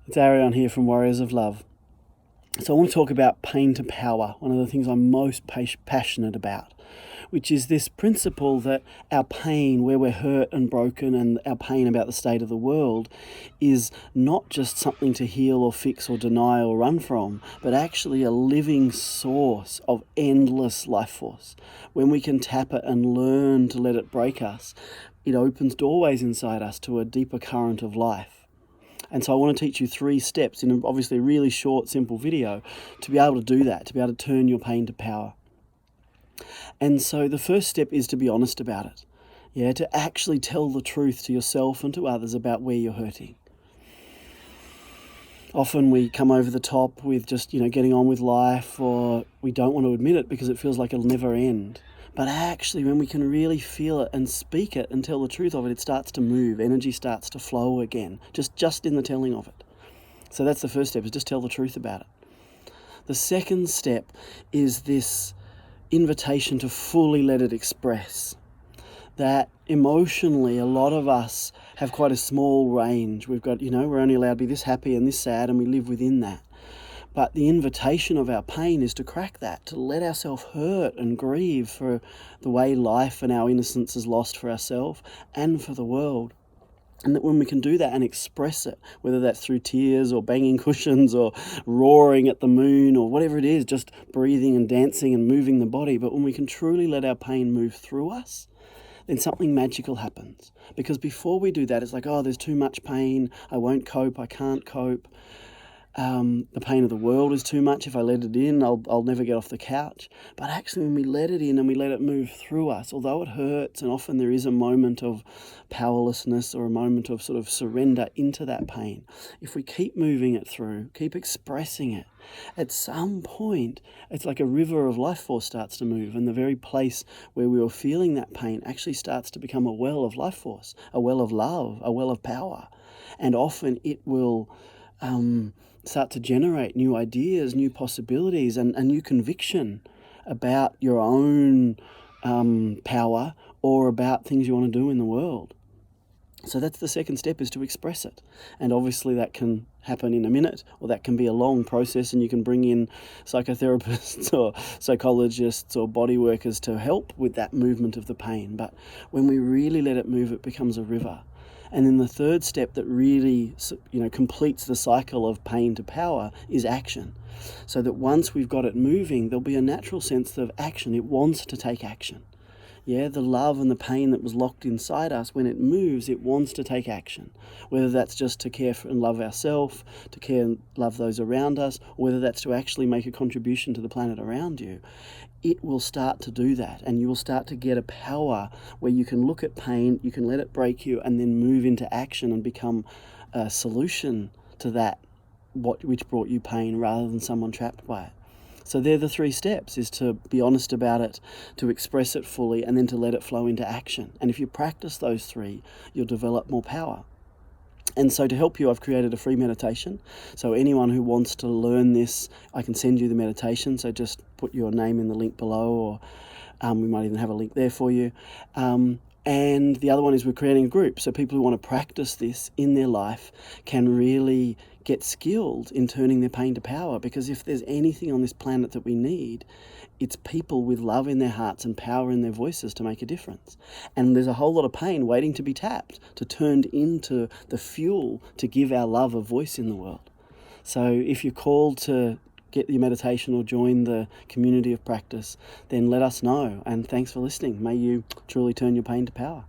It's Arion here from Warriors of Love. So I want to talk about pain to power, one of the things I'm most passionate about, which is this principle that our pain, where we're hurt and broken, and our pain about the state of the world, is not just something to heal or fix or deny or run from, but actually a living source of endless life force. When we can tap it and learn to let it break us, it opens doorways inside us to a deeper current of life. And so I want to teach you 3 steps in obviously a really short, simple video to be able to do that, to be able to turn your pain to power. And so the first step is to be honest about it. Yeah, to actually tell the truth to yourself and to others about where you're hurting. Often we come over the top with just, getting on with life, or we don't want to admit it because it feels like it'll never end. But actually, when we can really feel it and speak it and tell the truth of it, it starts to move. Energy starts to flow again, just in the telling of it. So that's the first step, is just tell the truth about it. The second step is this invitation to fully let it express. That emotionally, a lot of us have quite a small range. We've got, we're only allowed to be this happy and this sad, and we live within that. But the invitation of our pain is to crack that, to let ourselves hurt and grieve for the way life and our innocence is lost for ourselves and for the world. And that when we can do that and express it, whether that's through tears or banging cushions or roaring at the moon or whatever it is, just breathing and dancing and moving the body, but when we can truly let our pain move through us, then something magical happens. Because before we do that, it's like, oh, there's too much pain, I won't cope, I can't cope. The pain of the world is too much. If I let it in, I'll never get off the couch. But actually, when we let it in and we let it move through us, although it hurts, and often there is a moment of powerlessness or a moment of sort of surrender into that pain, if we keep moving it through, keep expressing it, at some point, it's like a river of life force starts to move, and the very place where we were feeling that pain actually starts to become a well of life force, a well of love, a well of power. And often it will start to generate new ideas, new possibilities, and a new conviction about your own power or about things you want to do in the world. So that's the second step, is to express it. And obviously that can happen in a minute, or that can be a long process, and you can bring in psychotherapists or psychologists or body workers to help with that movement of the pain. But when we really let it move, it becomes a river. And then the third step that really, completes the cycle of pain to power is action. So that once we've got it moving, there'll be a natural sense of action. It wants to take action. Yeah, the love and the pain that was locked inside us, when it moves, it wants to take action. Whether that's just to care for and love ourselves, to care and love those around us, or whether that's to actually make a contribution to the planet around you, it will start to do that. And you will start to get a power where you can look at pain, you can let it break you, and then move into action and become a solution to that, which brought you pain, rather than someone trapped by it. So they're the 3 steps, is to be honest about it, to express it fully, and then to let it flow into action. And if you practice those 3, you'll develop more power. And so to help you, I've created a free meditation. So anyone who wants to learn this, I can send you the meditation. So just put your name in the link below, or we might even have a link there for you. And the other one is we're creating a group. So people who want to practice this in their life can really get skilled in turning their pain to power. Because if there's anything on this planet that we need, it's people with love in their hearts and power in their voices to make a difference. And there's a whole lot of pain waiting to be tapped, to turned into the fuel to give our love a voice in the world. So if you're called to get your meditation or join the community of practice, then let us know. And thanks for listening. May you truly turn your pain to power.